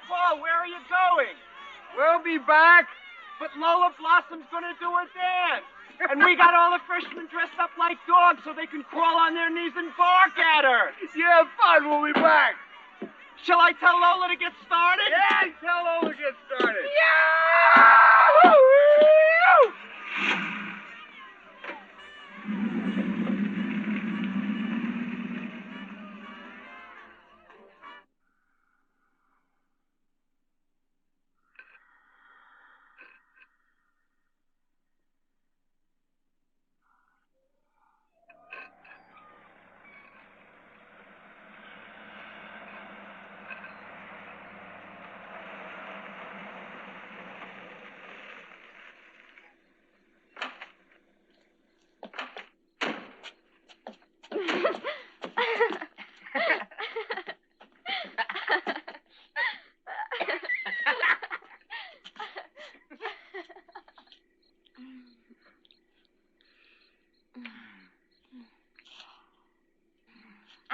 Paul, where are you going? We'll be back, but Lola Blossom's gonna do her dance. And we got all the freshmen dressed up like dogs so they can crawl on their knees and bark at her. Yeah, fun. We'll be back. Shall I tell Lola to get started? Yeah, tell Lola to get started. Yeah!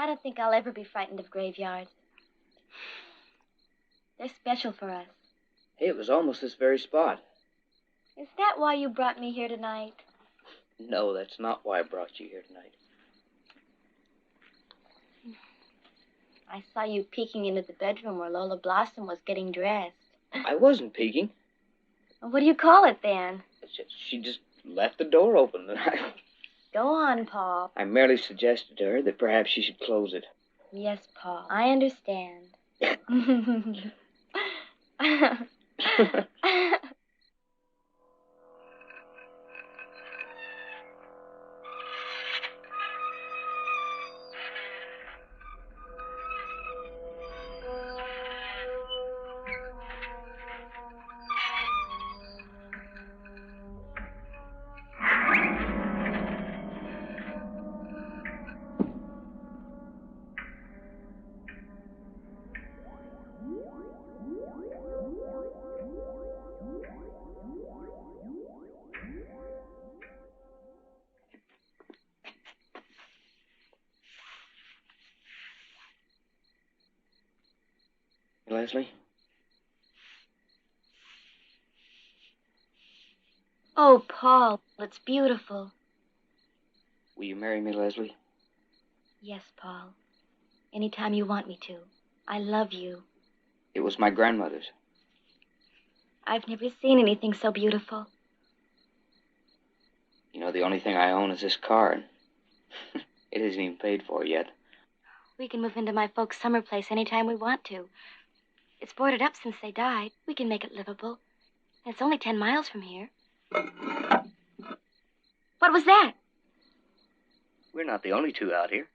I don't think I'll ever be frightened of graveyards. They're special for us. Hey, it was almost this very spot. Is that why you brought me here tonight? No, that's not why I brought you here tonight. I saw you peeking into the bedroom where Lola Blossom was getting dressed. I wasn't peeking. Well, what do you call it, then? She just left the door open. Go on, Paul. I merely suggested to her that perhaps she should close it. Yes, Paul, I understand. Leslie? Oh, Paul, it's beautiful. Will you marry me, Leslie? Yes, Paul. Anytime you want me to. I love you. It was my grandmother's. I've never seen anything so beautiful. You know, the only thing I own is this car, and it isn't even paid for yet. We can move into my folks' summer place anytime we want to. It's boarded up since they died. We can make it livable. And it's only 10 miles from here. What was that? We're not the only two out here.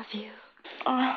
love you. Oh.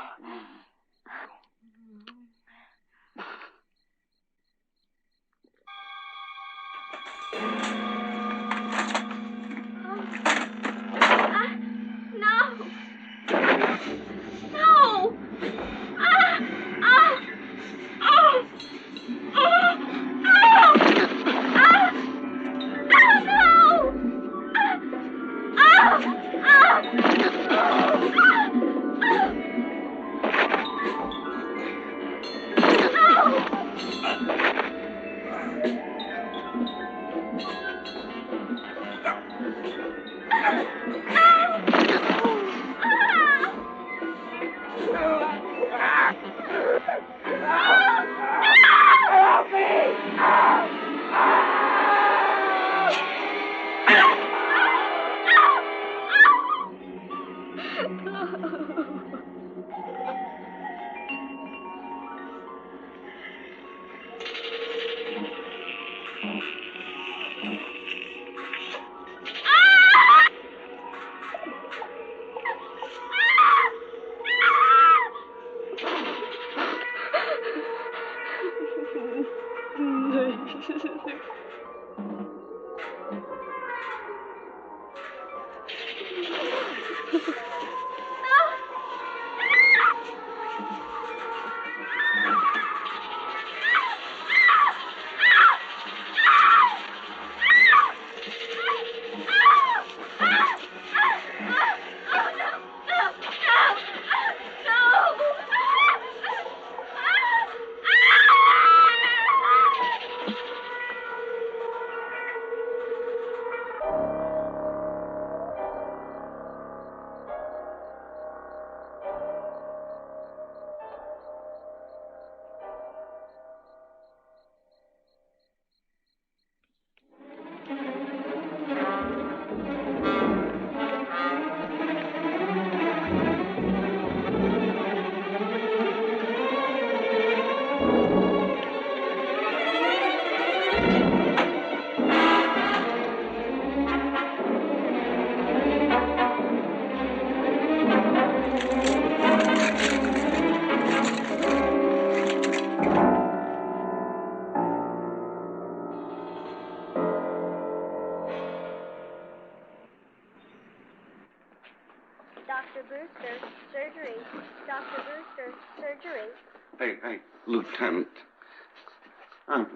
Hey, Lieutenant.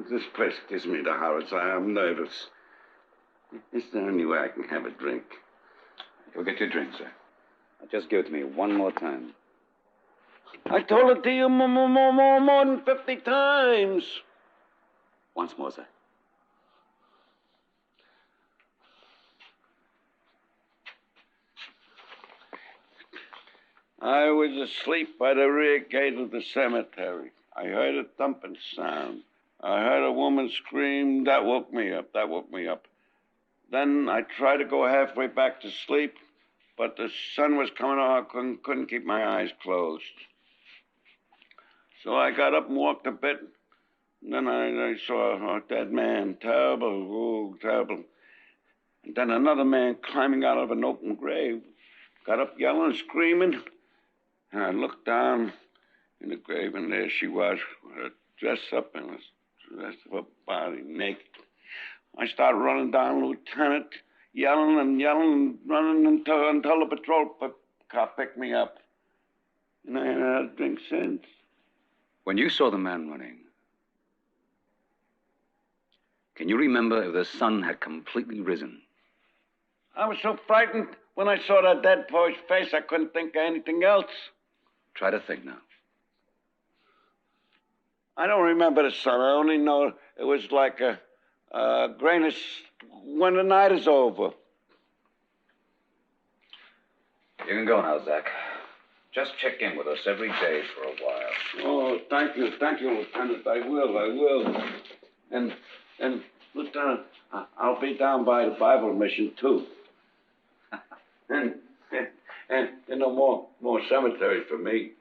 This place gives me the horrors. I am nervous. Is there any way I can have a drink? You'll get your drink, sir. Now just give it to me one more time. I told it to you more than 50 times. Once more, sir. I was asleep by the rear gate of the cemetery. I heard a thumping sound. I heard a woman scream. That woke me up. Then I tried to go halfway back to sleep, but the sun was coming out. I couldn't keep my eyes closed. So I got up and walked a bit. And then I saw a dead man. Terrible. And then another man climbing out of an open grave. Got up yelling and screaming. And I looked down in the grave, and there she was, with her dress up and the rest of her body naked. I started running down, Lieutenant, yelling and running until the patrol car picked me up. And I ain't had a drink since. When you saw the man running, can you remember if the sun had completely risen? I was so frightened when I saw that dead boy's face, I couldn't think of anything else. Try to think now. I don't remember the sun. I only know it was like a grayness when the night is over. You can go now, Zach. Just check in with us every day for a while. Oh, thank you, Lieutenant. I will. And Lieutenant, I'll be down by the Bible mission, too. and no more cemetery for me.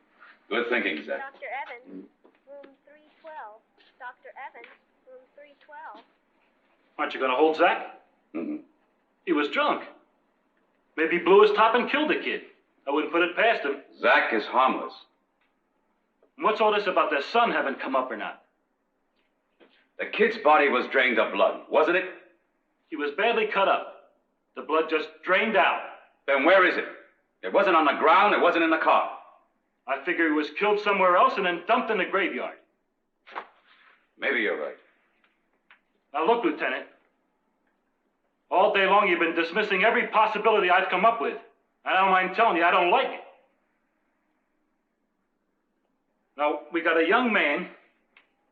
Good thinking, Zach. Dr. Evans, room 312. Dr. Evans, room 312. Aren't you going to hold Zach? Mm-hmm. He was drunk. Maybe he blew his top and killed the kid. I wouldn't put it past him. Zach is harmless. And what's all this about their son having come up or not? The kid's body was drained of blood, wasn't it? He was badly cut up. The blood just drained out. Then where is it? It wasn't on the ground, it wasn't in the car. I figure he was killed somewhere else and then dumped in the graveyard. Maybe you're right. Now look, Lieutenant. All day long you've been dismissing every possibility I've come up with. I don't mind telling you, I don't like it. Now, we got a young man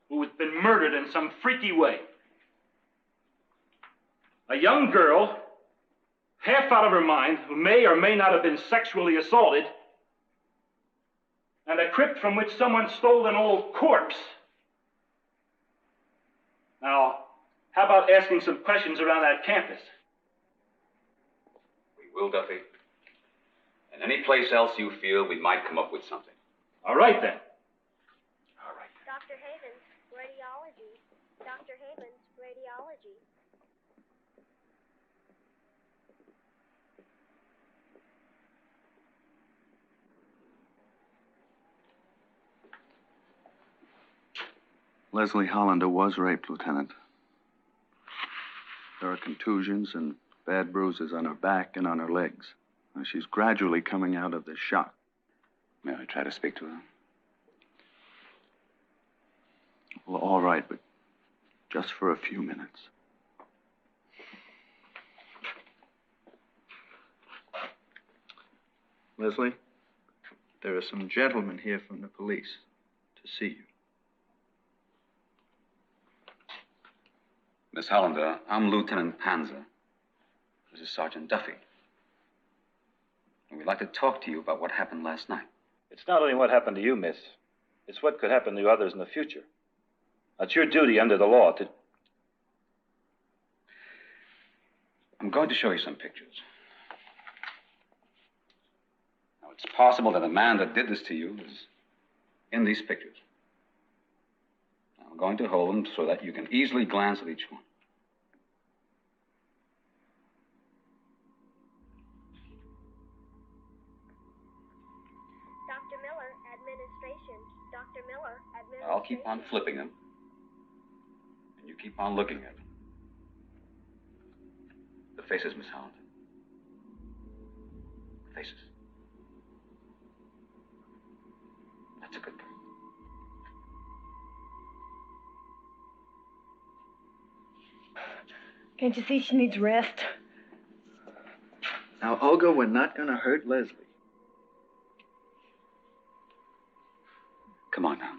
who has been murdered in some freaky way. A young girl, half out of her mind, who may or may not have been sexually assaulted, and a crypt from which someone stole an old corpse. Now, how about asking some questions around that campus? We will, Duffy. And any place else you feel we might come up with something. All right, then. All right. Dr. Havens, radiology. Dr. Havens, radiology. Leslie Hollander was raped, Lieutenant. There are contusions and bad bruises on her back and on her legs. Now, she's gradually coming out of the shock. May I try to speak to her? Well, all right, but just for a few minutes. Leslie, there are some gentlemen here from the police to see you. Miss Hollander, I'm Lieutenant Panzer. This is Sergeant Duffy. And we'd like to talk to you about what happened last night. It's not only what happened to you, miss. It's what could happen to others in the future. That's your duty under the law to... I'm going to show you some pictures. Now, it's possible that the man that did this to you is in these pictures. I'm going to hold them so that you can easily glance at each one. Dr. Miller, administration. Dr. Miller, administration. I'll keep on flipping them. And you keep on looking at them. The faces, Miss Holland. The faces. That's a good girl. Can't you see she needs rest? Now, Olga, we're not going to hurt Leslie. Come on now.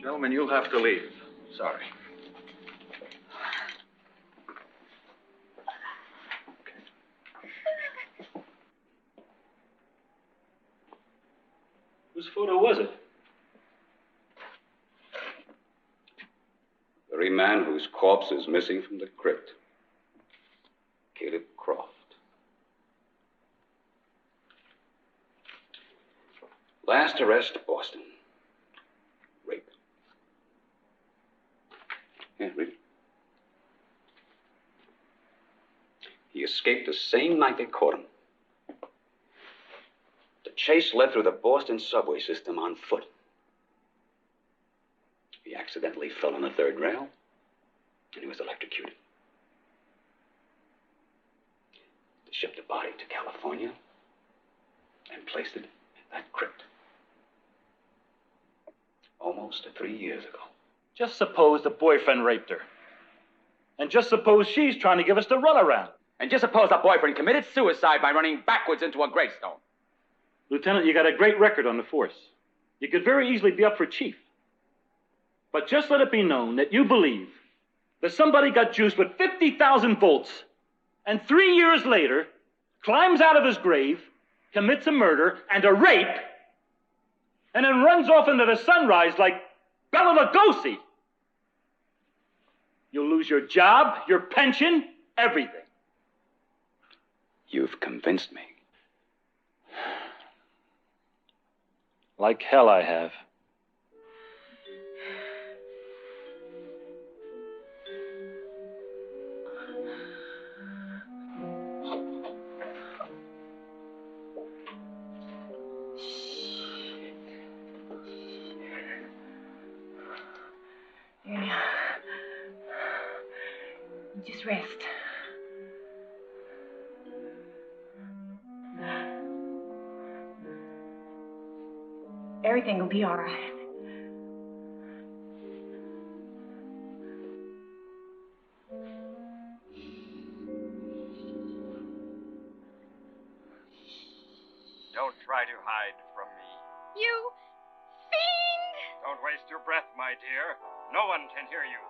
Gentlemen, you'll have to leave. Sorry. Whose photo was it? The very man whose corpse is missing from the crypt. Caleb Croft. Last arrest, Boston. Rape. Yeah, read it. He escaped the same night they caught him. The chase led through the Boston subway system on foot. He accidentally fell on the third rail, and he was electrocuted. They shipped the body to California and placed it in that crypt. Almost 3 years ago. Just suppose the boyfriend raped her. And just suppose she's trying to give us the runaround. And just suppose the boyfriend committed suicide by running backwards into a gravestone. Lieutenant, you got a great record on the force. You could very easily be up for chief. But just let it be known that you believe that somebody got juiced with 50,000 volts and 3 years later climbs out of his grave, commits a murder and a rape, and then runs off into the sunrise like Bela Lugosi. You'll lose your job, your pension, everything. You've convinced me. Like hell I have. Yeah. Just rest. Everything will be all right. Don't try to hide from me. You fiend! Don't waste your breath, my dear. No one can hear you.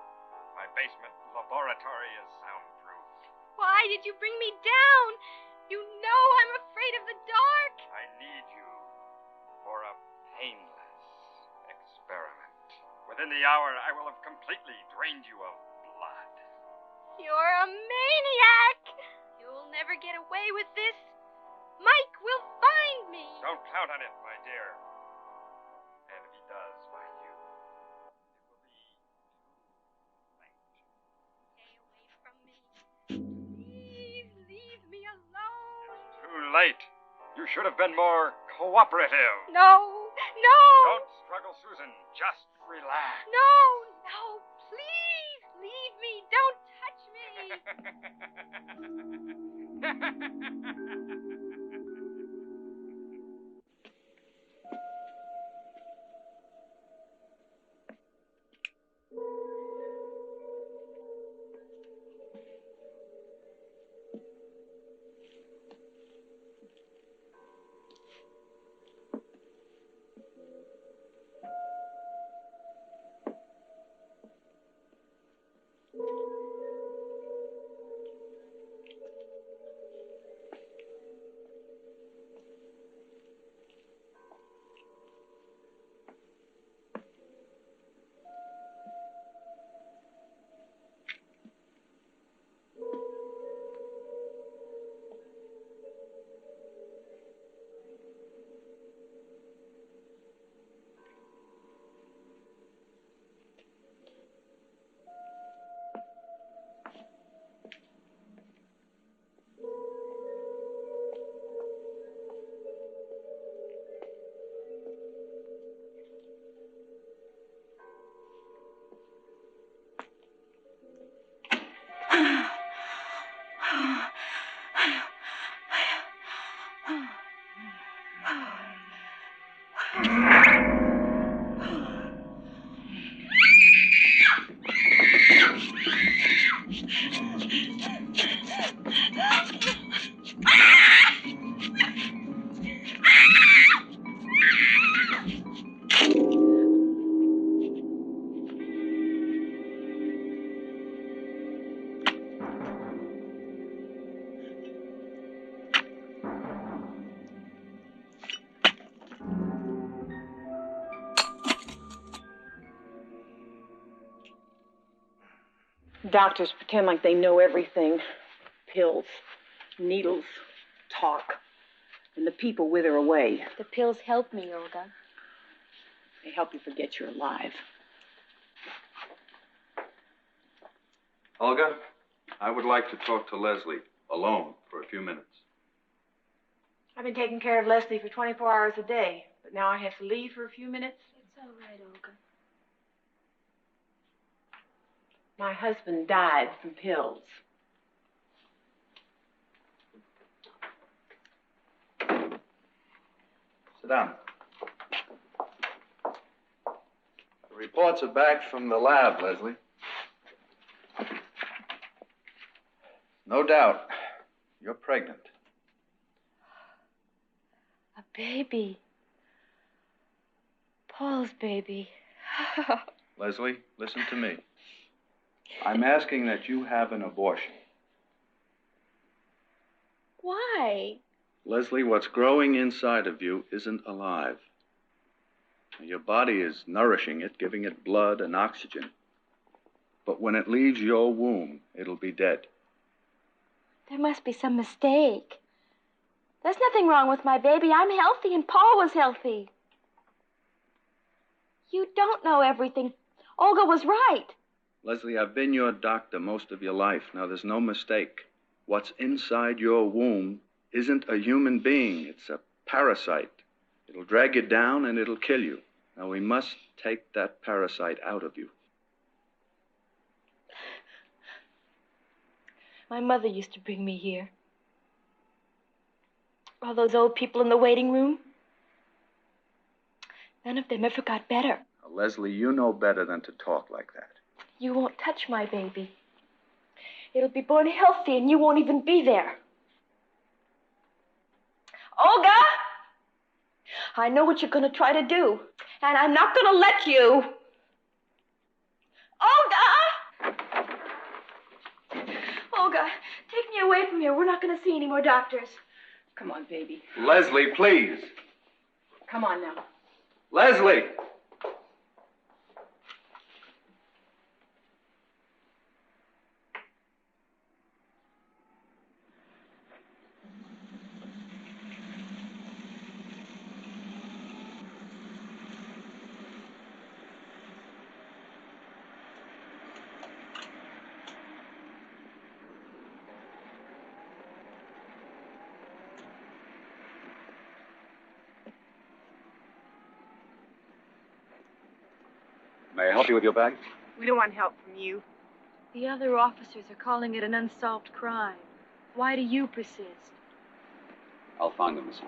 My basement laboratory is soundproof. Why did you bring me down? You know I'm afraid of the dark. I need you for a painless experiment. Within the hour, I will have completely drained you of blood. You're a maniac. You'll never get away with this. Mike will find me. Don't count on it, my dear. And if he does find you, it will be too late. Stay away from me. Please leave me alone. Too late. You should have been more cooperative. No, no. Don't struggle, Susan. Just relax. No, no. Please leave me. Don't touch me. Doctors pretend like they know everything. Pills, needles, talk. And the people wither away. The pills help me, Olga. They help you forget you're alive. Olga, I would like to talk to Leslie alone for a few minutes. I've been taking care of Leslie for 24 hours a day, but now I have to leave for a few minutes. It's all right, Olga. My husband died from pills. Sit down. The reports are back from the lab, Leslie. No doubt, you're pregnant. A baby. Paul's baby. Leslie, listen to me. I'm asking that you have an abortion. Why? Leslie, what's growing inside of you isn't alive. Your body is nourishing it, giving it blood and oxygen. But when it leaves your womb, it'll be dead. There must be some mistake. There's nothing wrong with my baby. I'm healthy, and Paul was healthy. You don't know everything. Olga was right. Leslie, I've been your doctor most of your life. Now, there's no mistake. What's inside your womb isn't a human being. It's a parasite. It'll drag you down and it'll kill you. Now, we must take that parasite out of you. My mother used to bring me here. All those old people in the waiting room. None of them ever got better. Now, Leslie, you know better than to talk like that. You won't touch my baby. It'll be born healthy, and you won't even be there. Olga! I know what you're going to try to do, and I'm not going to let you. Olga! Olga, take me away from here. We're not going to see any more doctors. Come on, baby. Leslie, please. Come on now. Leslie! May I help you with your bag? We don't want help from you. The other officers are calling it an unsolved crime. Why do you persist? I'll find them, Miss.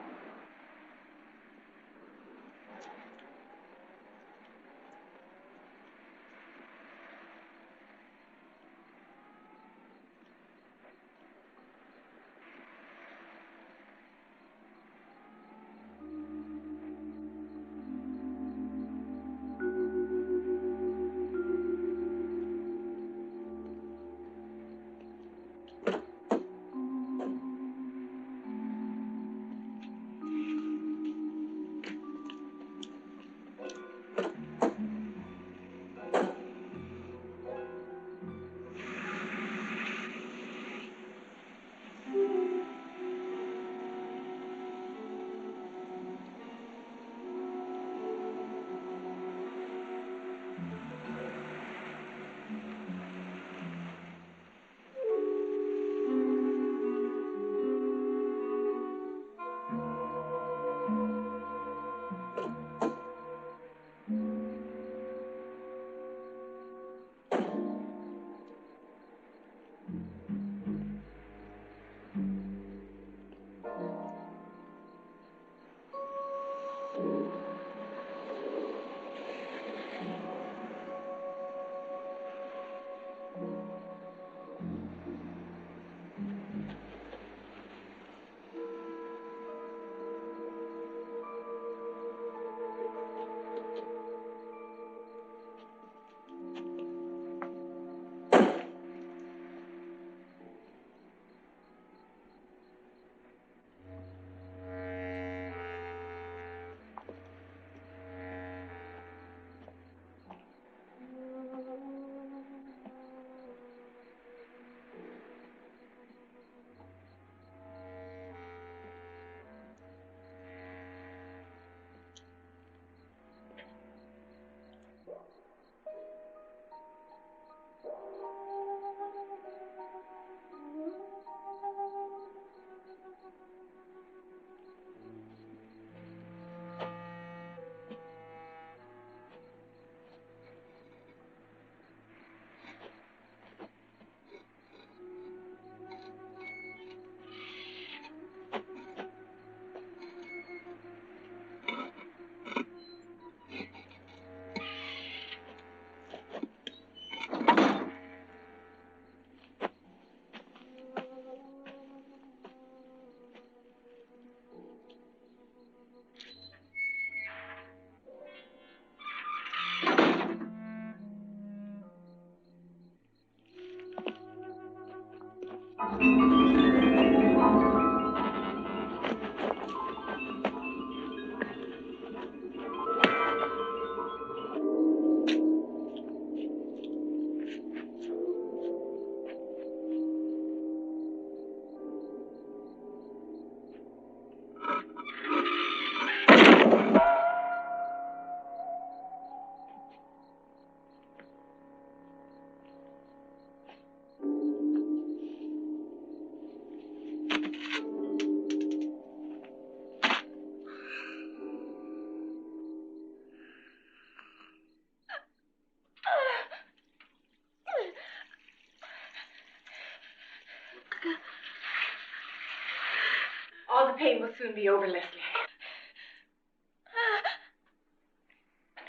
All the pain will soon be over, Leslie.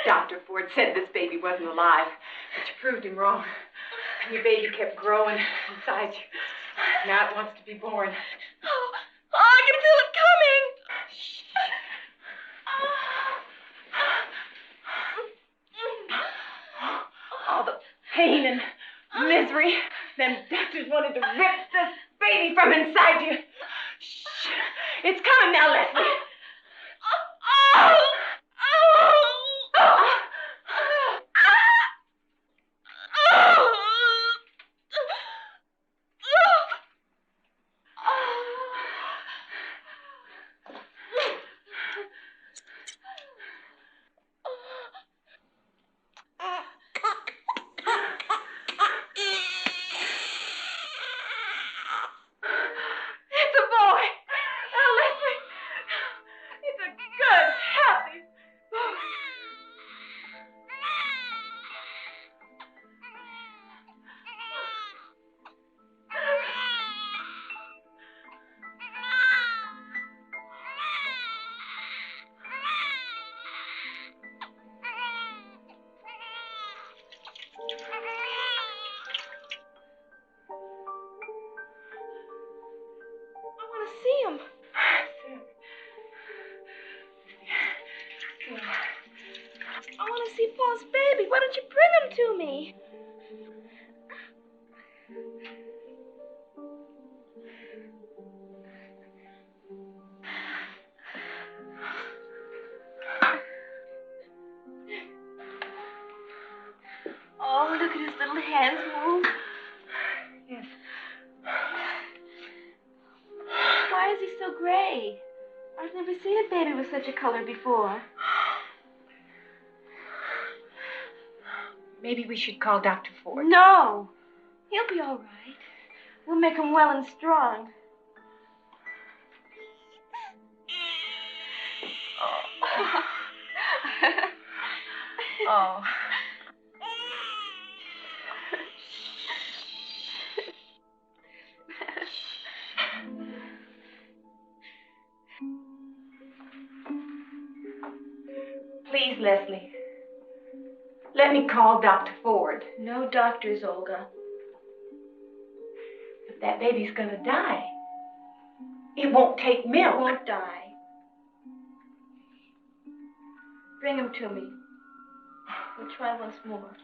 Dr. Ford said this baby wasn't alive, but you proved him wrong. And your baby kept growing inside you. Now it wants to be born. Oh, I can feel it coming. All the pain and misery. Them doctors wanted to rip this baby from inside you. Shh. It's coming now, Leslie. Why don't you bring him to me? Oh, look at his little hands move. Yes. Why is he so gray? I've never seen a baby with such a color before. Maybe we should call Dr. Ford. No. He'll be all right. We'll make him well and strong. Oh. Oh. Please, Leslie. Let me call Dr. Ford. No doctors, Olga. But that baby's gonna die. It won't take milk. He won't die. Bring him to me. We'll try once more.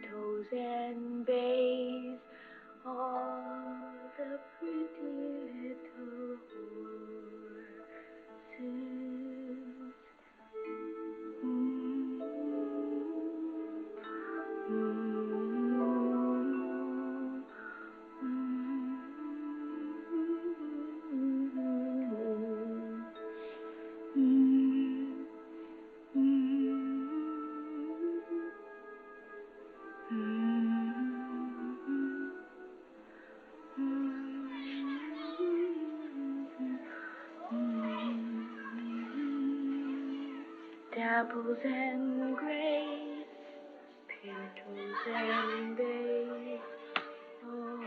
pintos and bays, all the pretty little horses. Dapbles and grays, pintos and bays, all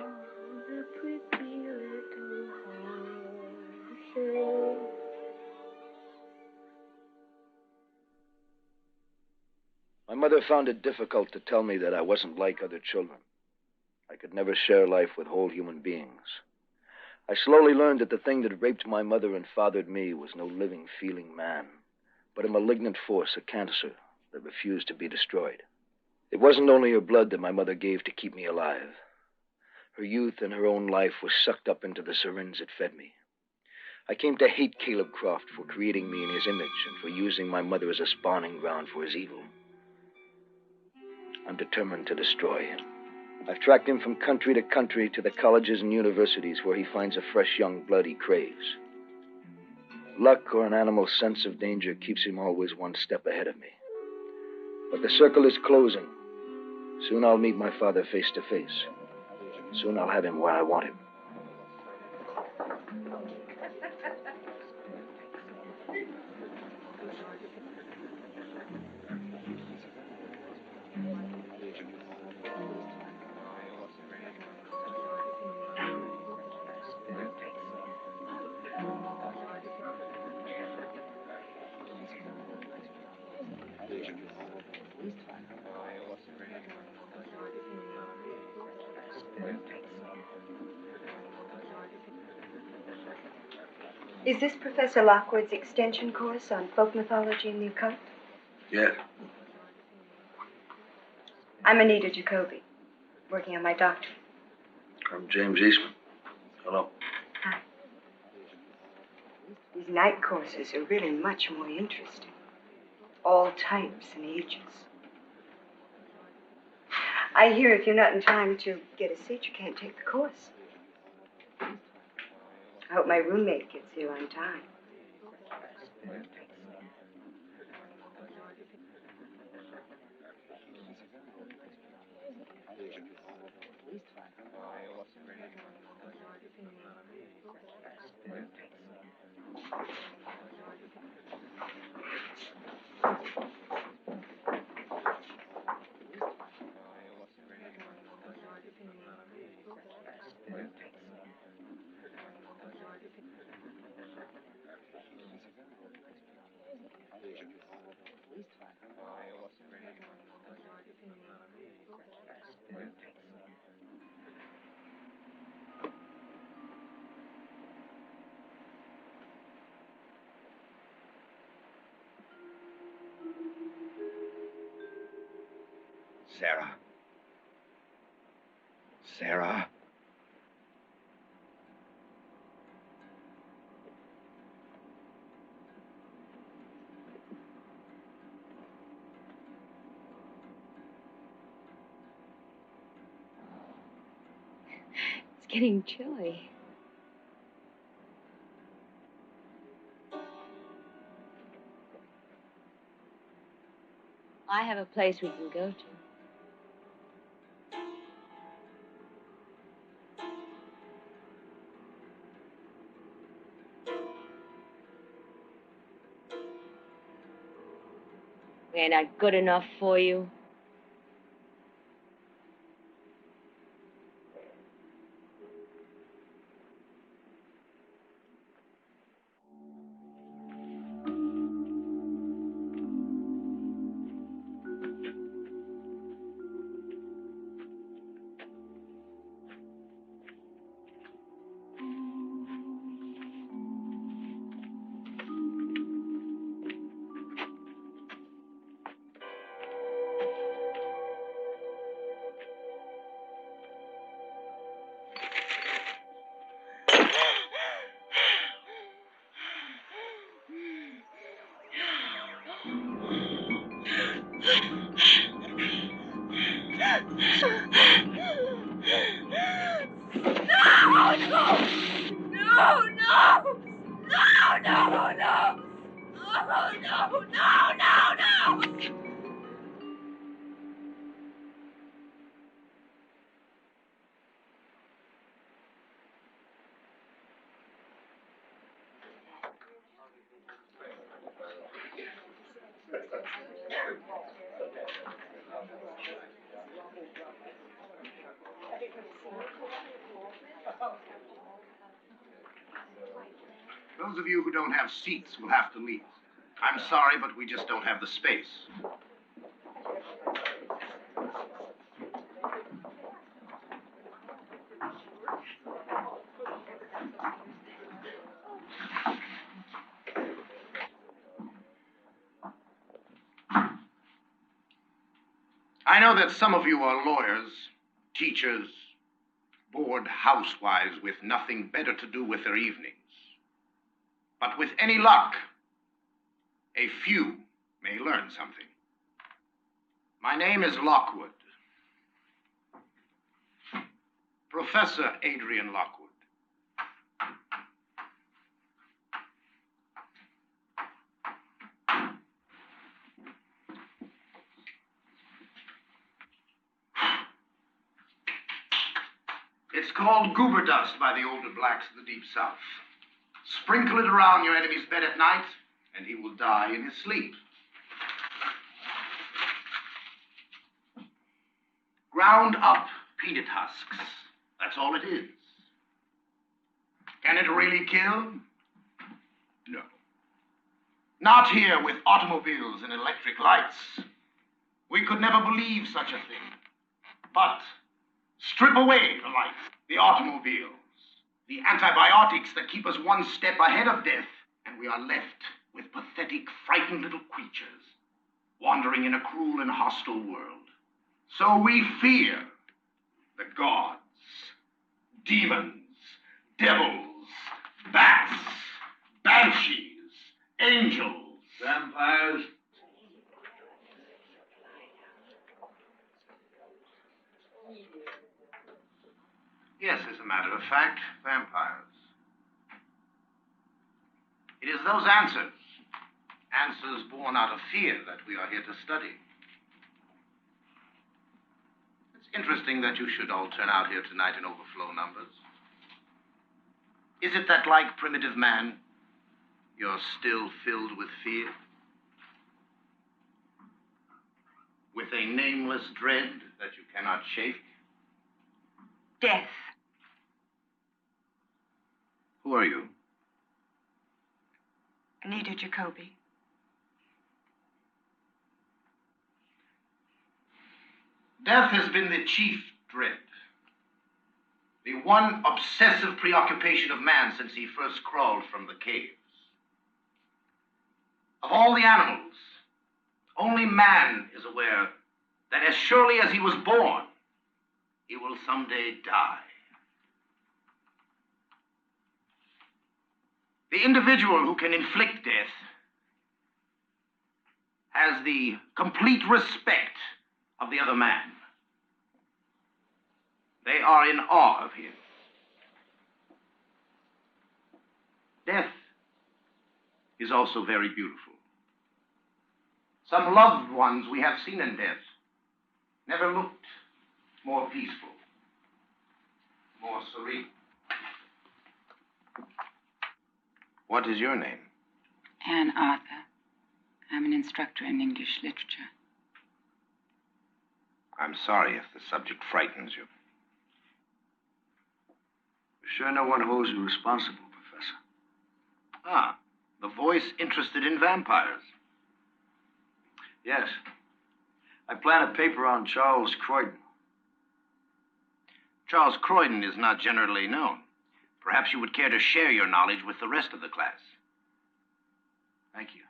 the pretty little horses. My mother found it difficult to tell me that I wasn't like other children. I could never share life with whole human beings. I slowly learned that the thing that raped my mother and fathered me was no living, feeling man, but a malignant force, a cancer, that refused to be destroyed. It wasn't only her blood that my mother gave to keep me alive. Her youth and her own life were sucked up into the syringe that fed me. I came to hate Caleb Croft for creating me in his image and for using my mother as a spawning ground for his evil. I'm determined to destroy him. I've tracked him from country to country to the colleges and universities where he finds a fresh young blood he craves. Luck or an animal's sense of danger keeps him always one step ahead of me. But the circle is closing. Soon I'll meet my father face to face. Soon I'll have him where I want him. Is this Professor Lockwood's extension course on folk mythology and the occult? Yeah. I'm Anita Jacoby, working on my doctorate. I'm James Eastman. Hello. Hi. These night courses are really much more interesting. All types and ages. I hear if you're not in time to get a seat, you can't take the course. I hope my roommate gets here on time. Sarah. Sarah. It's getting chilly. I have a place we can go to. Ain't I good enough for you? Those of you who don't have seats will have to leave. I'm sorry, but we just don't have the space. I know that some of you are lawyers, teachers, bored housewives with nothing better to do with their evenings. But with any luck, a few may learn something. My name is Lockwood. Professor Adrian Lockwood. It's called goober dust by the older blacks of the Deep South. Sprinkle it around your enemy's bed at night, and he will die in his sleep. Ground up peanut husks. That's all it is. Can it really kill? No. Not here with automobiles and electric lights. We could never believe such a thing. But strip away the lights, the automobiles, the antibiotics that keep us one step ahead of death, and we are left with pathetic, frightened little creatures wandering in a cruel and hostile world. So we fear the gods, demons, devils, bats, banshees, angels, vampires. Yes, as a matter of fact, vampires. It is those answers born out of fear, that we are here to study. It's interesting that you should all turn out here tonight in overflow numbers. Is it that, like primitive man, you're still filled with fear? With a nameless dread that you cannot shake? Death. Who are you? Anita Jacoby. Death has been the chief dread. The one obsessive preoccupation of man since he first crawled from the caves. Of all the animals, only man is aware that as surely as he was born, he will someday die. The individual who can inflict death has the complete respect of the other man. They are in awe of him. Death is also very beautiful. Some loved ones we have seen in death never looked more peaceful, more serene. What is your name? Anne Arthur. I'm an instructor in English literature. I'm sorry if the subject frightens you. Sure no one holds you responsible, Professor. Ah, the voice interested in vampires. Yes. I plan a paper on Charles Croydon. Charles Croydon is not generally known. Perhaps you would care to share your knowledge with the rest of the class. Thank you.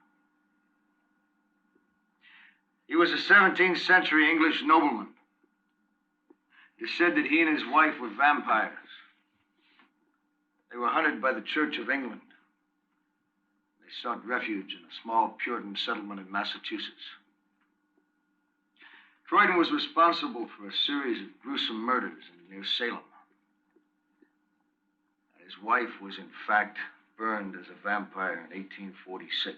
He was a 17th century English nobleman. It is said that he and his wife were vampires. They were hunted by the Church of England. They sought refuge in a small Puritan settlement in Massachusetts. Freudian was responsible for a series of gruesome murders near Salem. His wife was, in fact, burned as a vampire in 1846.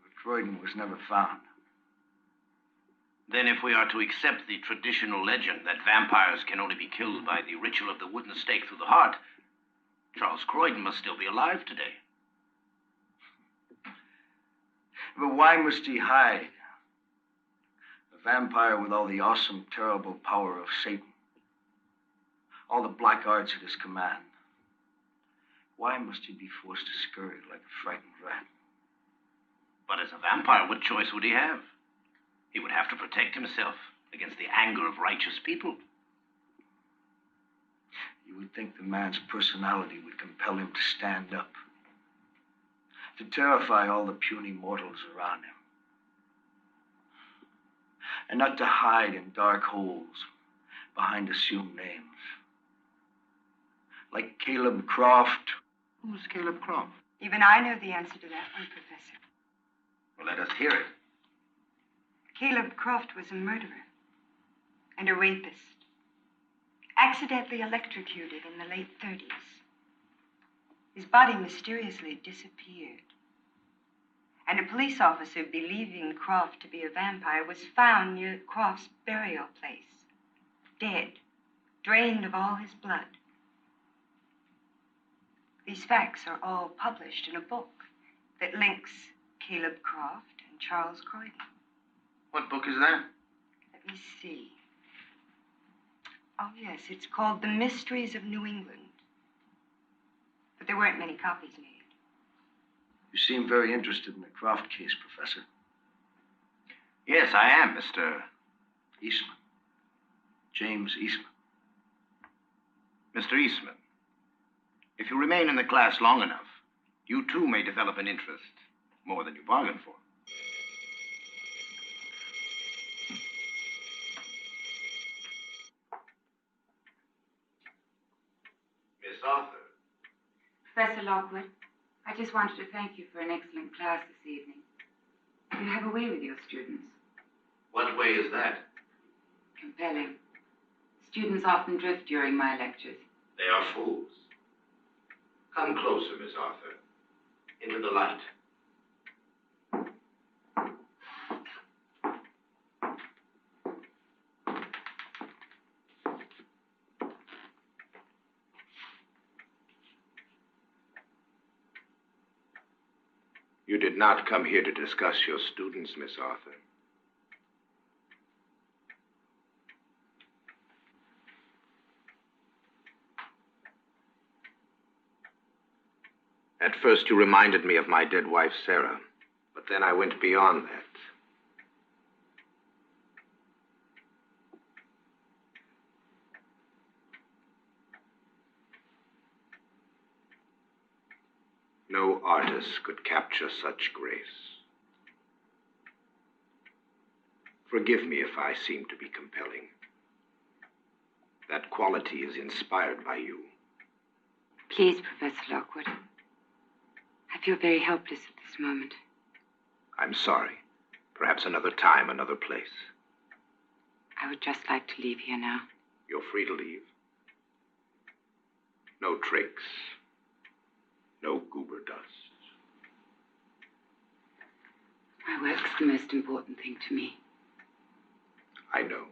But Freudian was never found. Then if we are to accept the traditional legend that vampires can only be killed by the ritual of the wooden stake through the heart, Charles Croydon must still be alive today. But why must he hide? A vampire with all the awesome, terrible power of Satan. All the black arts at his command. Why must he be forced to scurry like a frightened rat? But as a vampire, what choice would he have? He would have to protect himself against the anger of righteous people. You would think the man's personality would compel him to stand up. To terrify all the puny mortals around him. And not to hide in dark holes behind assumed names. Like Caleb Croft. Who's Caleb Croft? Even I know the answer to that one, Professor. Well, let us hear it. Caleb Croft was a murderer and a rapist. Accidentally electrocuted in the late 30s. His body mysteriously disappeared. And a police officer believing Croft to be a vampire was found near Croft's burial place. Dead. Drained of all his blood. These facts are all published in a book that links Caleb Croft and Charles Croydon. What book is that? Let me see. Oh, yes, it's called The Mysteries of New England. But there weren't many copies made. You seem very interested in the Croft case, Professor. Yes, I am, Mr. Eastman. James Eastman. Mr. Eastman, if you remain in the class long enough, you too may develop an interest, more than you bargained for. Miss Arthur. Professor Lockwood, I just wanted to thank you for an excellent class this evening. You have a way with your students. What way is that? Compelling. Students often drift during my lectures. They are fools. Come closer, Miss Arthur. Into the light. You did not come here to discuss your students, Miss Arthur. At first, you reminded me of my dead wife, Sarah. But then I went beyond that. No artist could capture such grace. Forgive me if I seem to be compelling. That quality is inspired by you. Please, Professor Lockwood. I feel very helpless at this moment. I'm sorry. Perhaps another time, another place. I would just like to leave here now. You're free to leave. No tricks. No goober dust. My work's the most important thing to me. I know.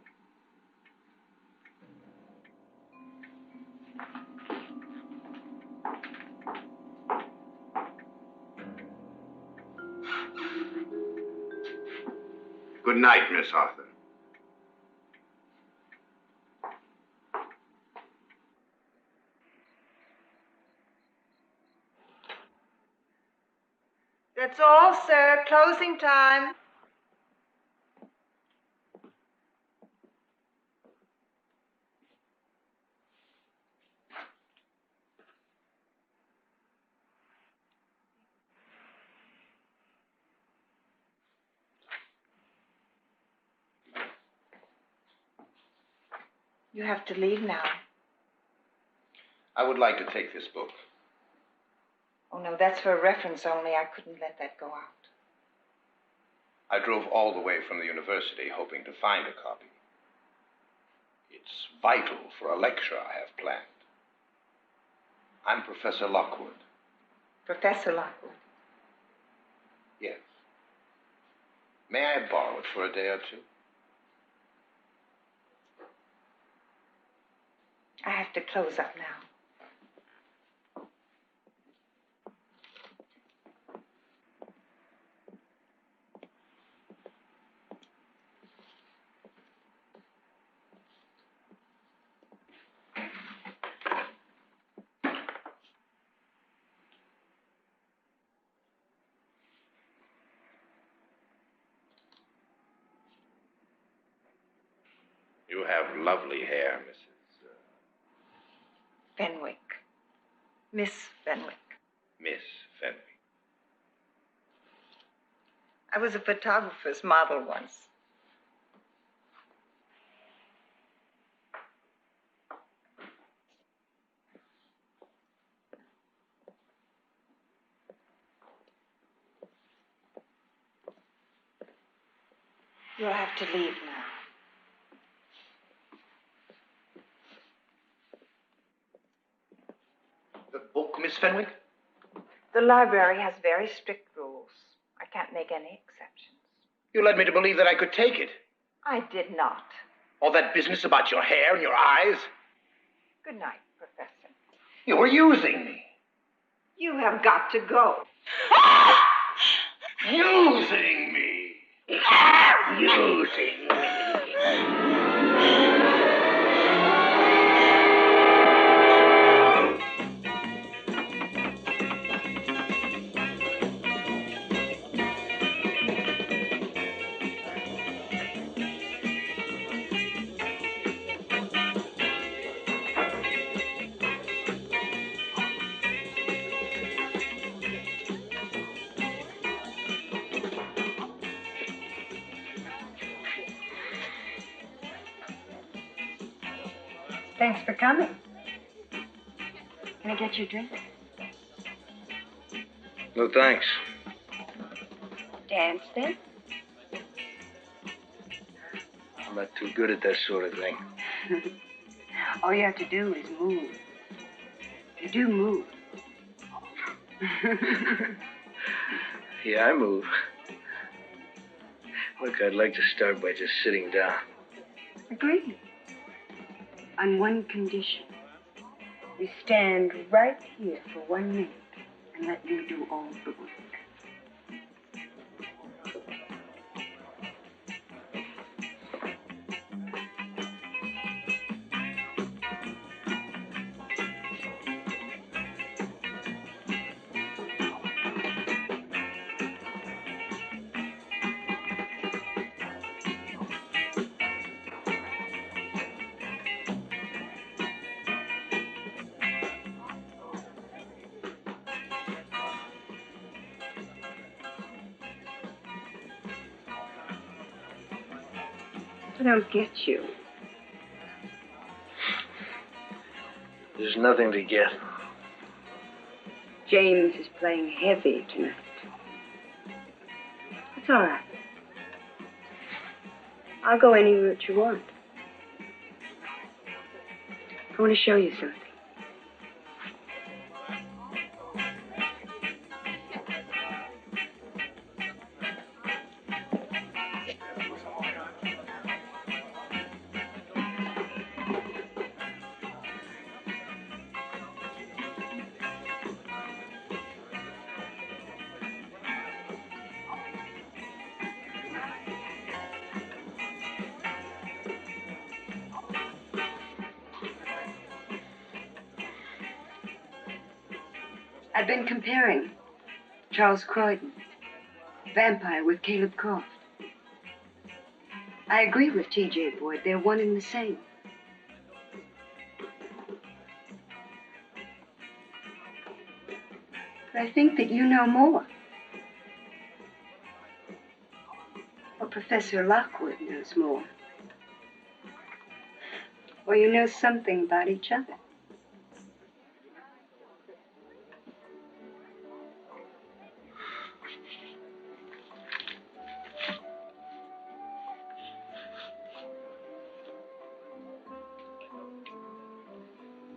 Good night, Miss Arthur. That's all, sir. Closing time. You have to leave now. I would like to take this book. Oh, no, that's for a reference only. I couldn't let that go out. I drove all the way from the university hoping to find a copy. It's vital for a lecture I have planned. I'm Professor Lockwood. Professor Lockwood. Yes. May I borrow it for a day or two? I have to close up now. You have lovely hair, Mrs. Fenwick. Miss Fenwick. Miss Fenwick. I was a photographer's model once. You'll have to leave now. The book, Miss Fenwick? The library has very strict rules. I can't make any exceptions. You led me to believe that I could take it. I did not. All that business about your hair and your eyes. Good night, Professor. You were using me. You have got to go. Using me. Using me. Thanks for coming. Can I get you a drink? No, thanks. Dance, then? I'm not too good at that sort of thing. All you have to do is move. You do move. Yeah, I move. Look, I'd like to start by just sitting down. Agreed. On one condition. You stand right here for 1 minute and let me do all the work. I don't get you. There's nothing to get. James is playing heavy tonight. It's all right. I'll go any route you want. I want to show you something. I've been comparing Charles Croydon, vampire, with Caleb Croft. I agree with T.J. Boyd. They're one and the same. But I think that you know more. Or Professor Lockwood knows more. Or you know something about each other.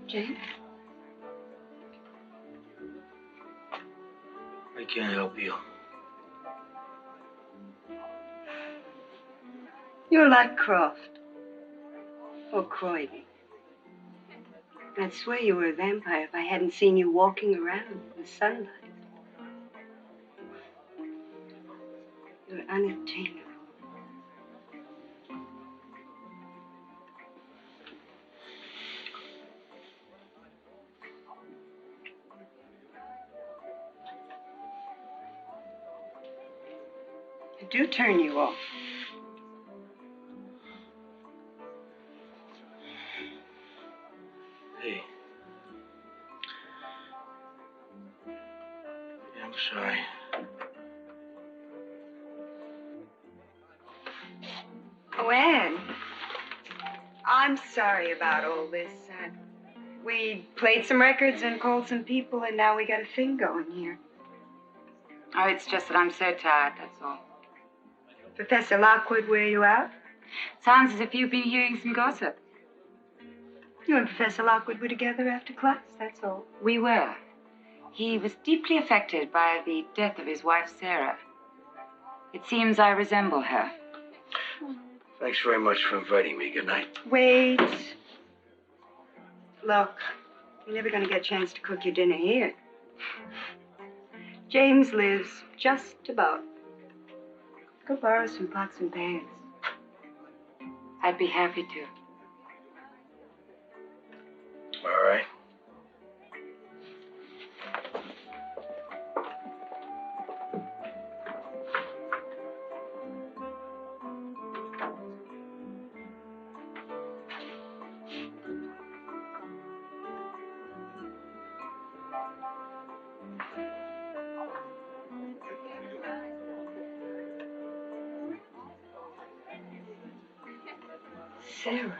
James? I can't help you. You're like Croft. Or Croydon. I'd swear you were a vampire if I hadn't seen you walking around in the sunlight. You're unattainable. I do turn you off. Hey. Yeah, I'm sorry. Oh, Anne. I'm sorry about all this. We played some records and called some people, and now we got a thing going here. Oh, it's just that I'm so tired, that's all. Professor Lockwood wear you out? Sounds as if you've been hearing some gossip. You and Professor Lockwood were together after class, that's all. We were. He was deeply affected by the death of his wife, Sarah. It seems I resemble her. Thanks very much for inviting me. Good night. Wait. Look, you're never going to get a chance to cook your dinner here. James lives just about. Go borrow some pots and pans. I'd be happy to. All right. Sarah.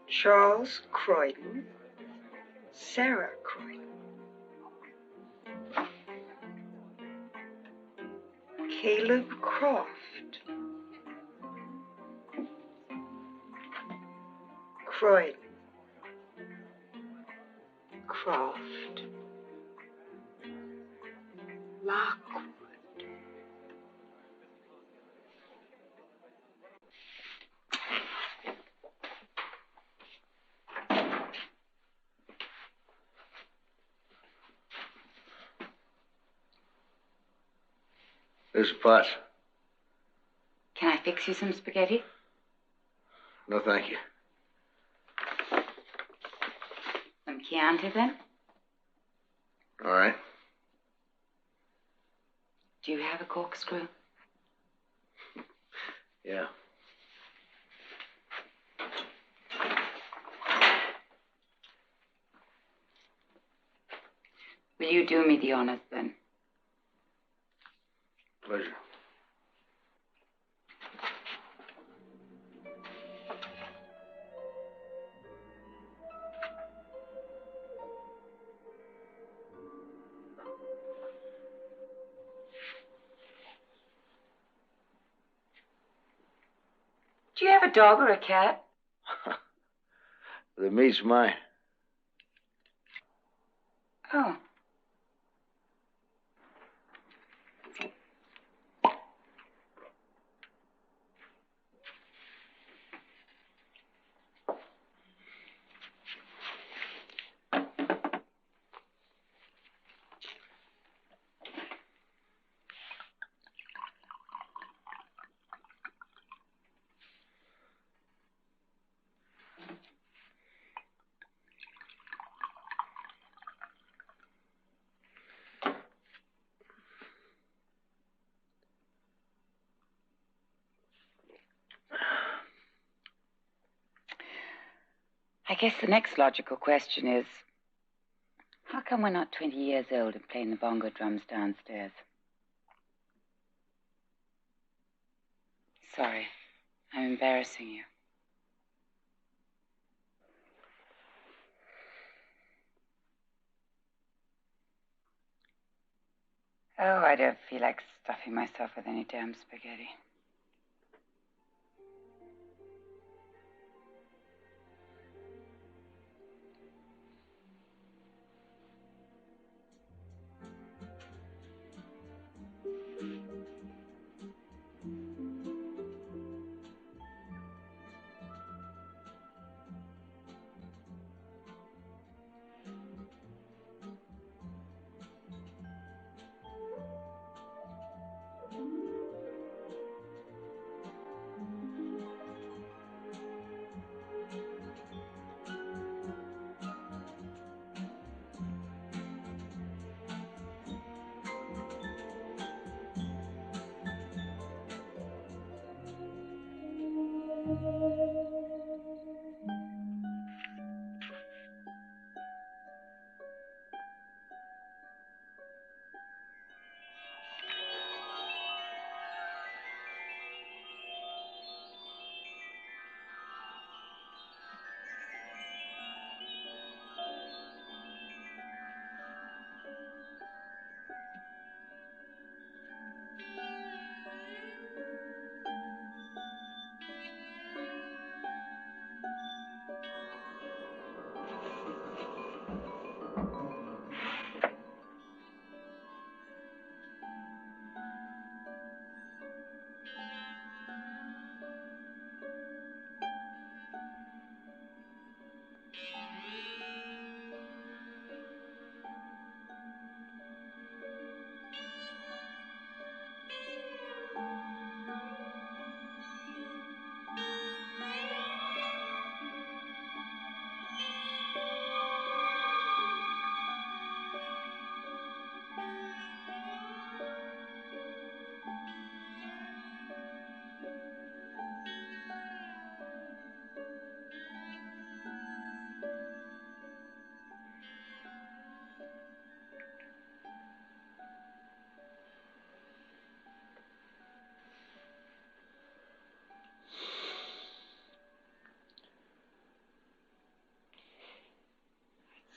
Charles Croydon. Sarah Croydon. Caleb Croft. Croydon. Croft. Lockwood. There's a pot. Can I fix you some spaghetti? No, thank you. Some Chianti, then? All right. Do you have a corkscrew? Yeah. Will you do me the honors, then? Pleasure. Do you have a dog or a cat? The meat's mine. Oh. I guess the next logical question is, how come we're not 20 years old and playing the bongo drums downstairs? Sorry, I'm embarrassing you. Oh, I don't feel like stuffing myself with any damn spaghetti.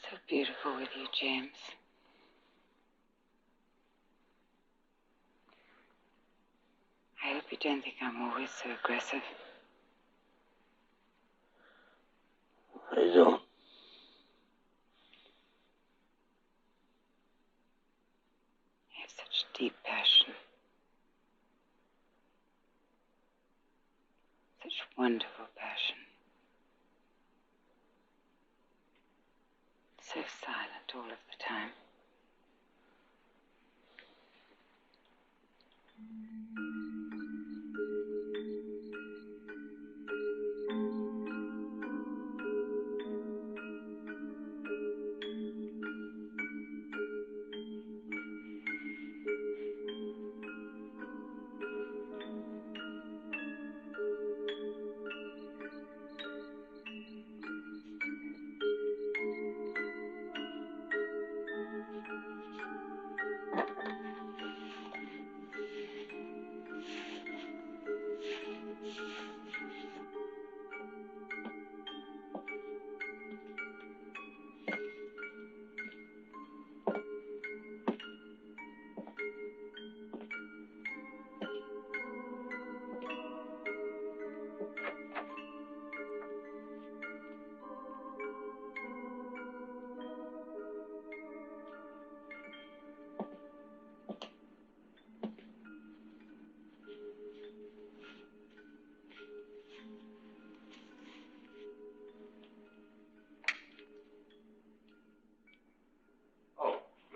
So beautiful with you, James. I hope you don't think I'm always so aggressive. I don't. You have such deep passion. Such wonderful passion. So silent all of the time.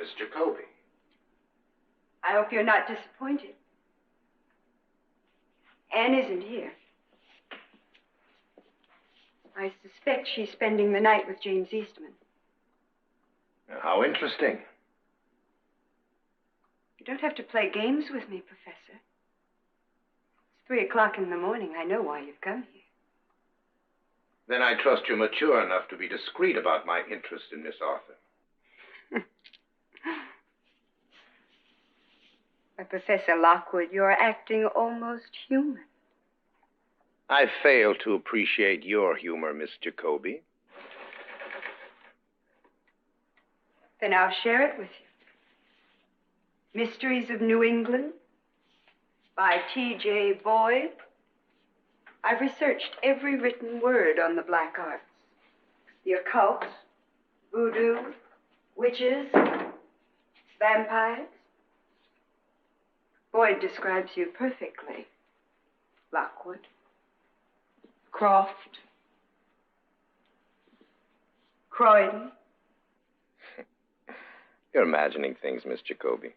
Mr. Jacoby. I hope you're not disappointed. Anne isn't here. I suspect she's spending the night with James Eastman. How interesting. You don't have to play games with me, Professor. It's 3 o'clock in the morning. I know why you've come here. Then I trust you're mature enough to be discreet about my interest in Miss Arthur. But Professor Lockwood, you're acting almost human. I fail to appreciate your humor, Miss Jacoby. Then I'll share it with you. Mysteries of New England by T.J. Boyd. I've researched every written word on the black arts. The occult, voodoo, witches, vampires. Boyd describes you perfectly. Lockwood, Croft, Croydon. You're imagining things, Miss Jacoby.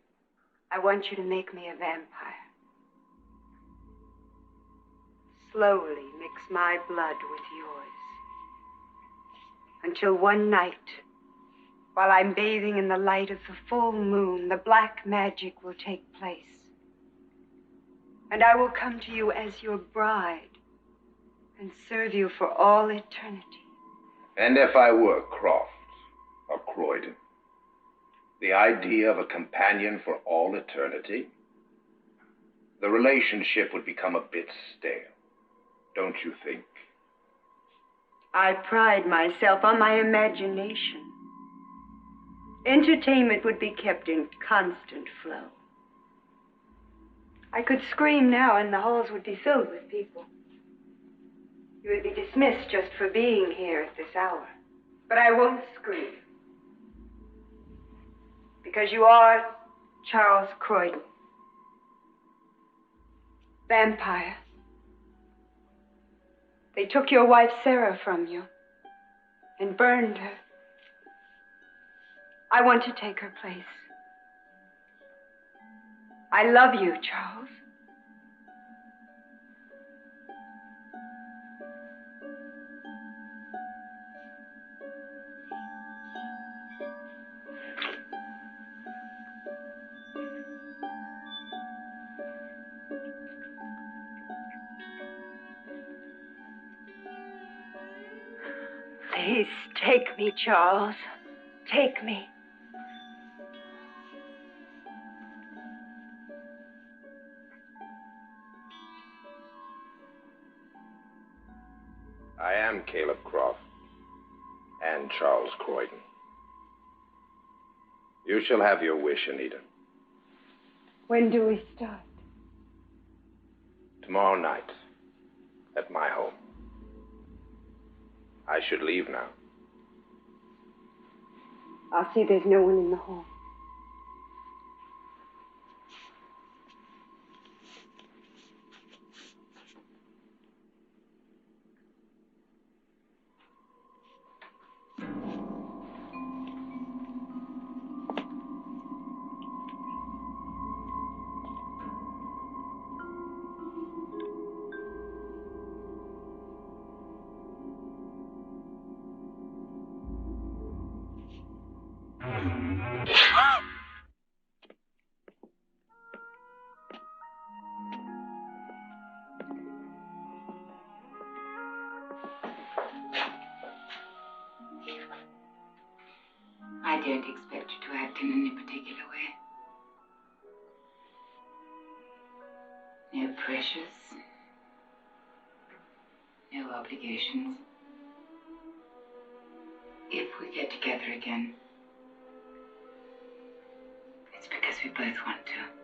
I want you to make me a vampire. Slowly mix my blood with yours. Until one night, while I'm bathing in the light of the full moon, the black magic will take place. And I will come to you as your bride and serve you for all eternity. And if I were Croft or Croydon, the idea of a companion for all eternity, the relationship would become a bit stale, don't you think? I pride myself on my imagination. Entertainment would be kept in constant flow. I could scream now and the halls would be filled with people. You would be dismissed just for being here at this hour. But I won't scream. Because you are Charles Croydon. Vampire. They took your wife Sarah from you and burned her. I want to take her place. I love you, Charles. Please take me, Charles. Take me. I am Caleb Croft and Charles Croydon. You shall have your wish, Anita. When do we start? Tomorrow night, at my home. I should leave now. I'll see there's no one in the hall. I don't expect you to act in any particular way. No pressures. No obligations. If we get together again, it's because we both want to.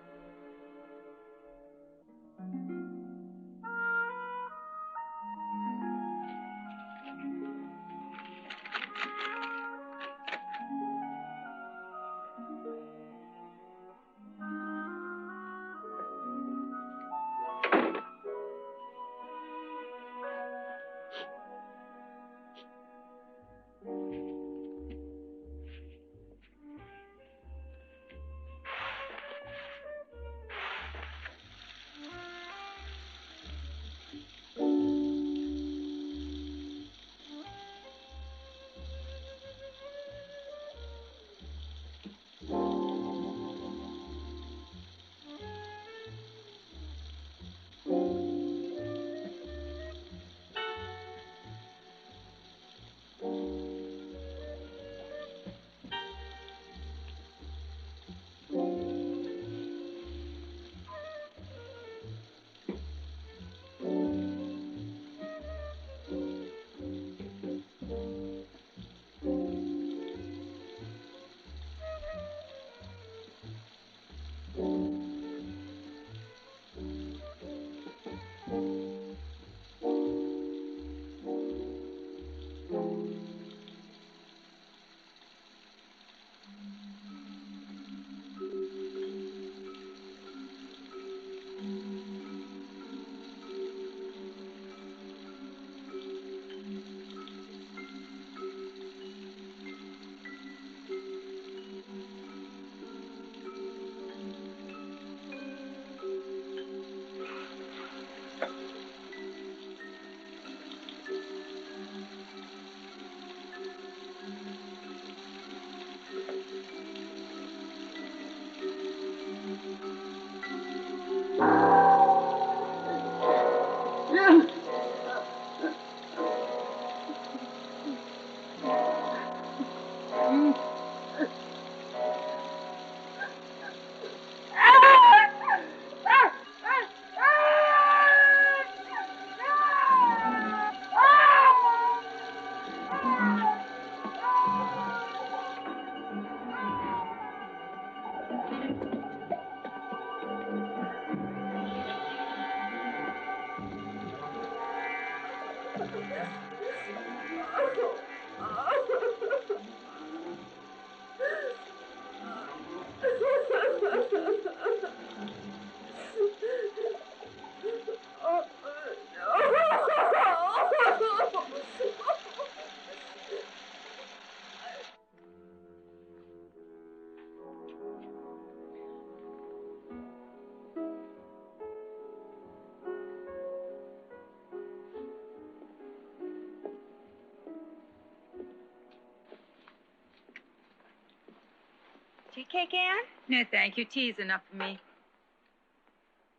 Tea cake, Anne? No, thank you. Tea's enough for me.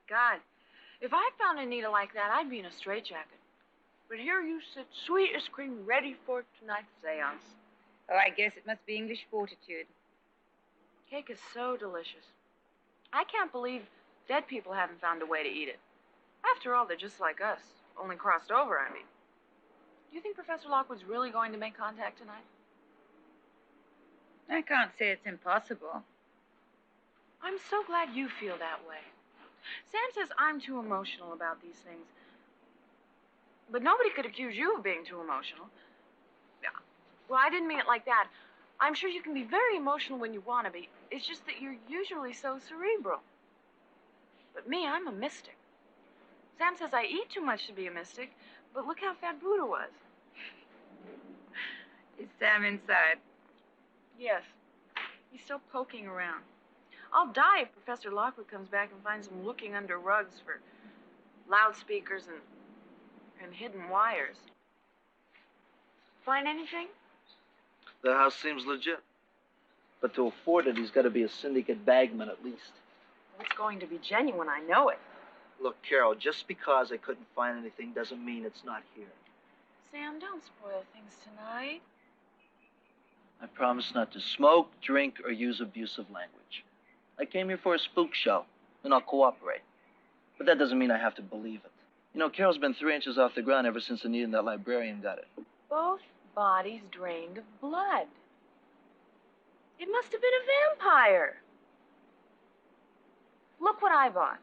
God, if I found a needle like that, I'd be in a straitjacket. But here you sit, sweet as cream, ready for tonight's seance. Oh, I guess it must be English fortitude. Cake is so delicious. I can't believe dead people haven't found a way to eat it. After all, they're just like us, only crossed over, I mean. Do you think Professor Lockwood's really going to make contact tonight? I can't say it's impossible. I'm so glad you feel that way. Sam says I'm too emotional about these things. But nobody could accuse you of being too emotional. Well, I didn't mean it like that. I'm sure you can be very emotional when you want to be. It's just that you're usually so cerebral. But me, I'm a mystic. Sam says I eat too much to be a mystic, but look how fat Buddha was. Is Sam inside? Yes. He's still poking around. I'll die if Professor Lockwood comes back and finds him looking under rugs for loudspeakers and hidden wires. Find anything? The house seems legit. But to afford it, he's got to be a syndicate bagman at least. It's going to be genuine, I know it. Look, Carol, just because I couldn't find anything doesn't mean it's not here. Sam, don't spoil things tonight. I promise not to smoke, drink, or use abusive language. I came here for a spook show, and I'll cooperate. But that doesn't mean I have to believe it. You know, Carol's been 3 inches off the ground ever since Anita and that librarian got it. Both bodies drained of blood. It must have been a vampire. Look what I bought.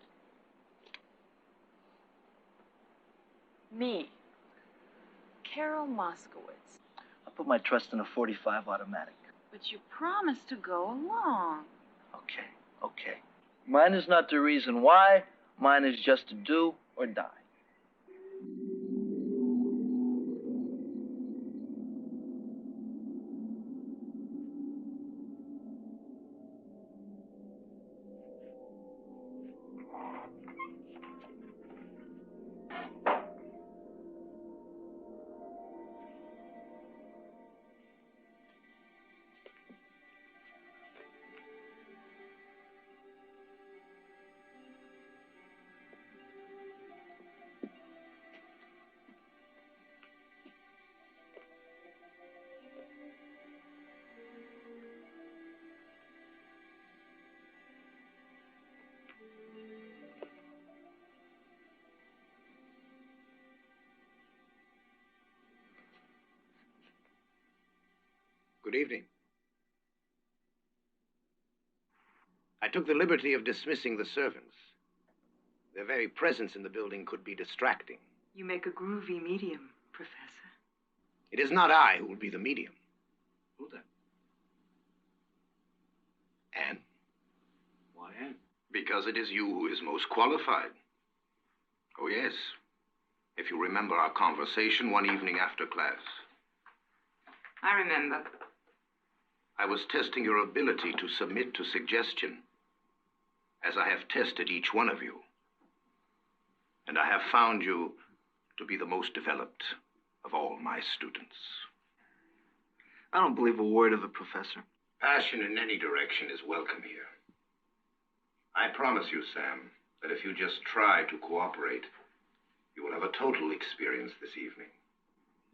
Me, Carol Moskowitz. I put my trust in a .45 automatic. But you promised to go along. Okay. Mine is not the reason why. Mine is just to do or die. Good evening. I took the liberty of dismissing the servants. Their very presence in the building could be distracting. You make a groovy medium, Professor. It is not I who will be the medium. Who then? Anne. Why Anne? Because it is you who is most qualified. Oh, yes. If you remember our conversation one evening after class. I remember. I was testing your ability to submit to suggestion, as I have tested each one of you. And I have found you to be the most developed of all my students. I don't believe a word of it, Professor. Passion in any direction is welcome here. I promise you, Sam, that if you just try to cooperate, you will have a total experience this evening.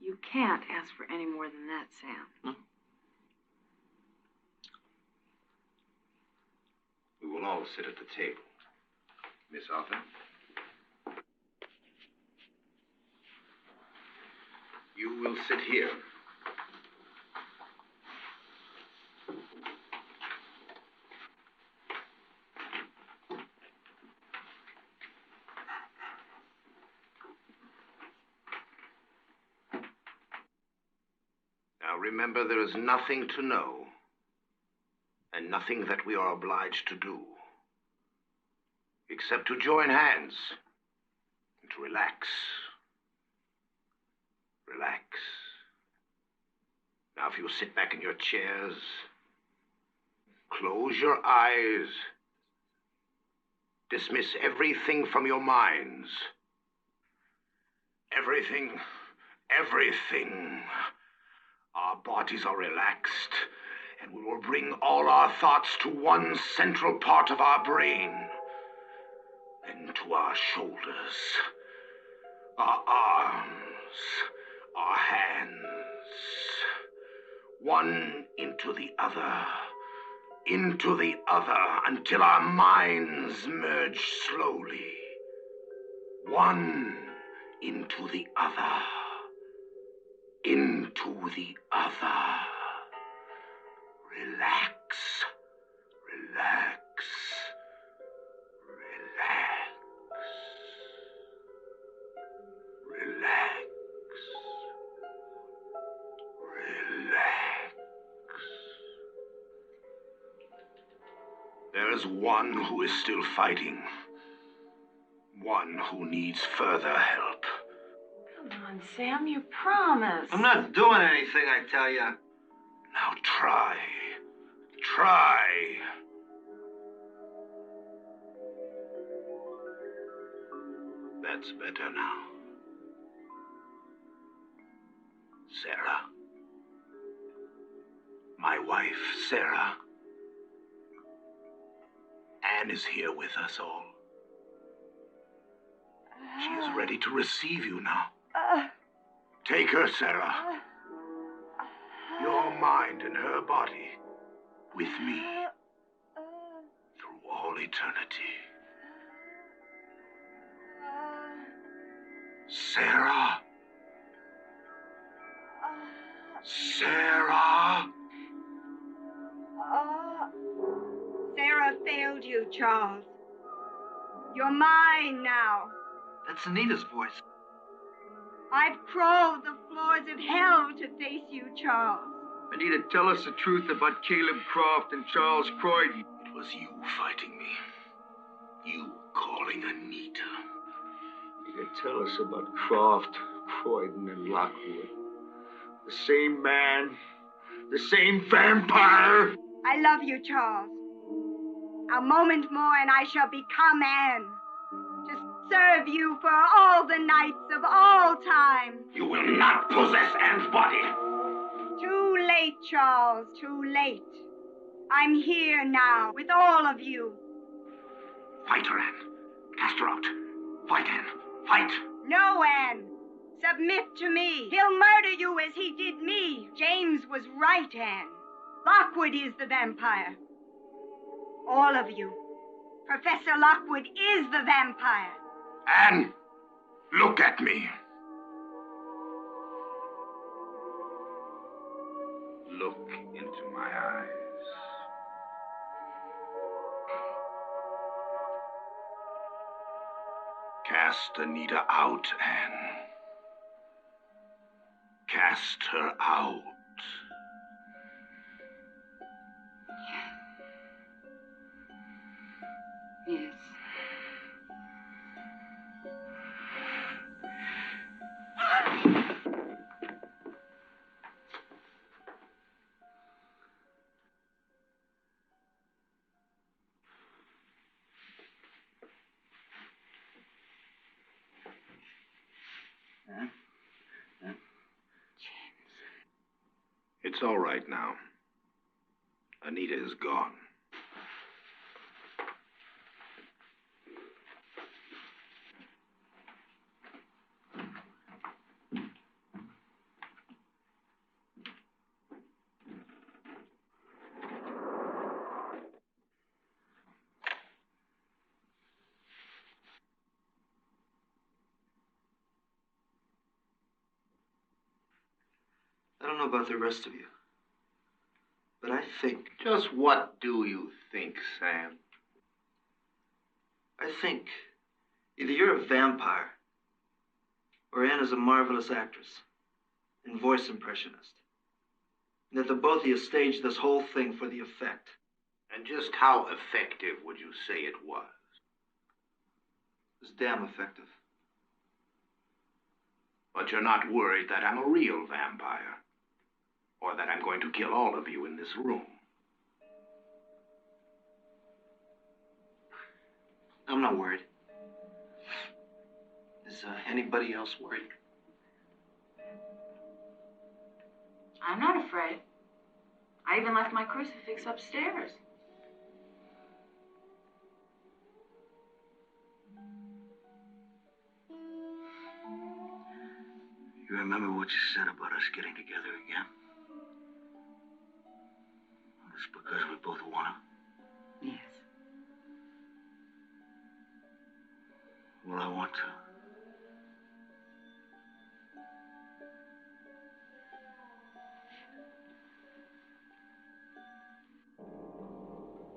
You can't ask for any more than that, Sam. No. We will all sit at the table. Miss Arthur? You will sit here. Now remember, there is nothing to know, and nothing that we are obliged to do, except to join hands and to relax. Relax. Now, if you sit back in your chairs, close your eyes, dismiss everything from your minds. Everything. Our bodies are relaxed. and we will bring all our thoughts to one central part of our brain, then to our shoulders, our arms, our hands, one into the other, until our minds merge slowly, one into the other, into the other. Relax, relax, relax, relax, relax. There is one who is still fighting. One who needs further help. Come on, Sam, you promised. I'm not doing anything, I tell you. Now try. Try. That's better now. Sarah. My wife, Sarah. Anne is here with us all. She is ready to receive you now. Take her, Sarah. Your mind and her body with me through all eternity. Sarah. Sarah. Sarah failed you, Charles. You're mine now. That's Anita's voice. I've crawled the floors of hell to face you, Charles. Anita, tell us the truth about Caleb Croft and Charles Croydon. It was you fighting me. You calling Anita. Anita, tell us about Croft, Croydon, and Lockwood. The same man, the same vampire. I love you, Charles. A moment more and I shall become Anne. To serve you for all the nights of all time. You will not possess Anne's body. Too late, Charles, too late. I'm here now with all of you. Fight her, Anne. Cast her out. Fight, Anne. Fight. No, Anne. Submit to me. He'll murder you as he did me. James was right, Anne. Lockwood is the vampire. All of you. Professor Lockwood is the vampire. Anne, look at me. Look into my eyes. Cast Anita out, Anne. Cast her out. Yes. It's all right now. Anita is gone. I don't know about the rest of you, but I think... Just what do you think, Sam? I think either you're a vampire or Anne is a marvelous actress and voice impressionist. And that the both of you staged this whole thing for the effect. And just how effective would you say it was? It was damn effective. But you're not worried that I'm a real vampire? Or that I'm going to kill all of you in this room? I'm not worried. Is anybody else worried? I'm not afraid. I even left my crucifix upstairs. You remember what you said about us getting together again? It's because we both want to. Yes. Well, I want to.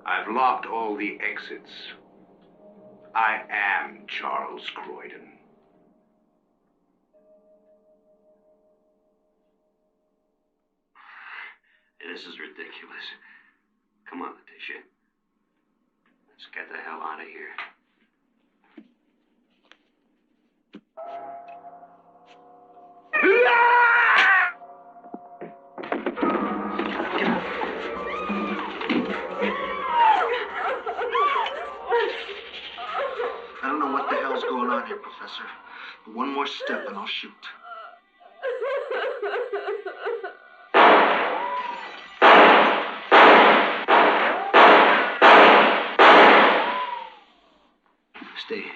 I've locked all the exits. I am Charles Croydon. This is ridiculous. Come on, Letitia. Let's get the hell out of here. I don't know what the hell's going on here, Professor. But one more step and I'll shoot. Stay here.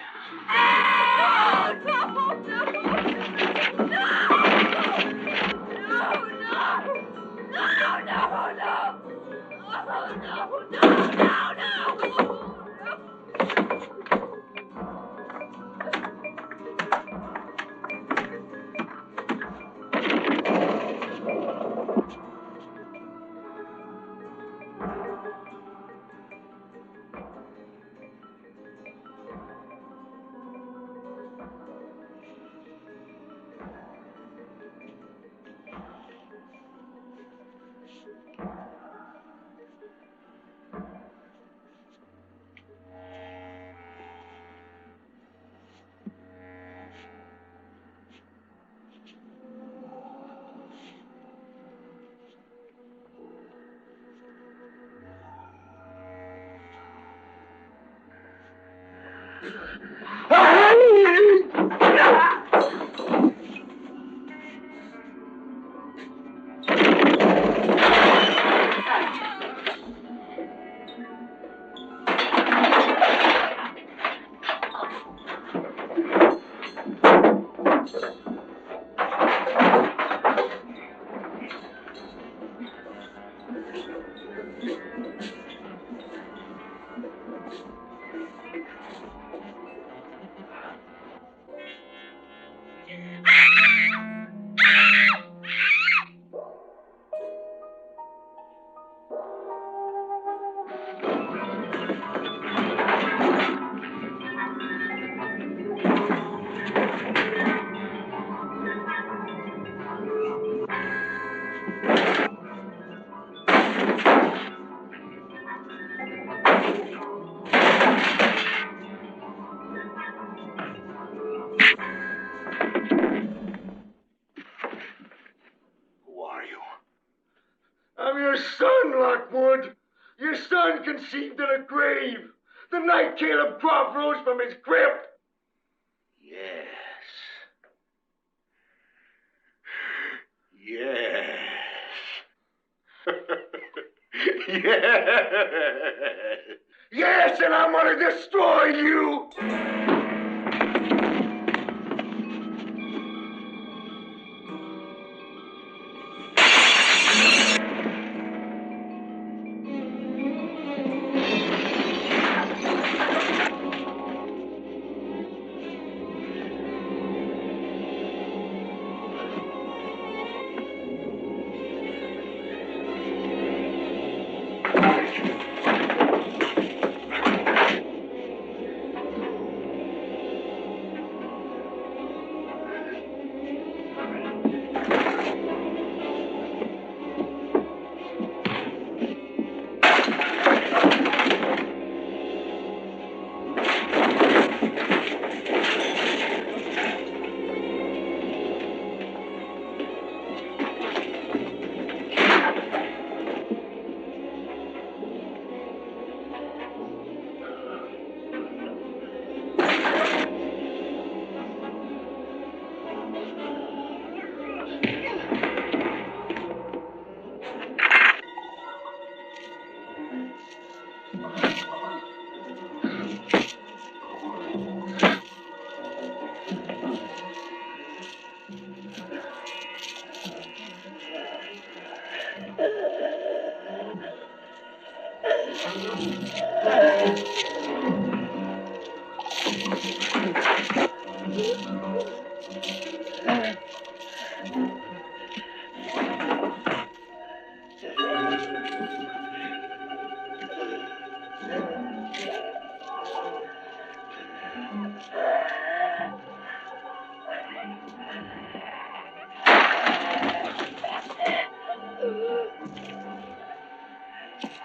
I'm your son, Lockwood. Your son conceived in a grave. The night Caleb Croft rose from his crypt. Yes. Yes. Yes. Yes, and I'm gonna destroy you.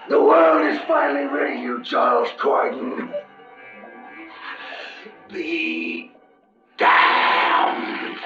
The world is finally ready, you Charles Croydon. Be damned.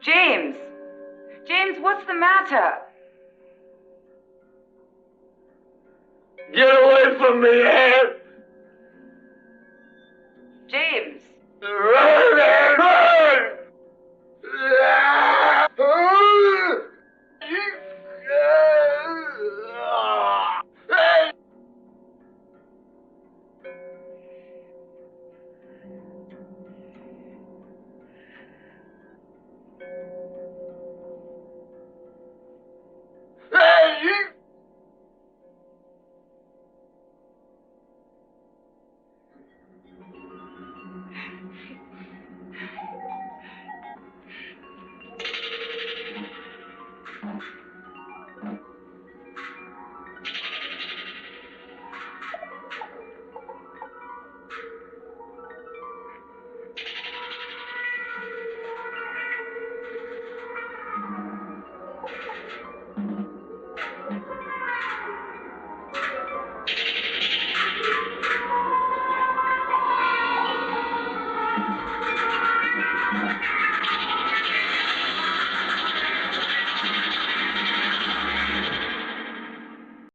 James! James, what's the matter? Get away from me, Ann! James! Run, Ann! Run!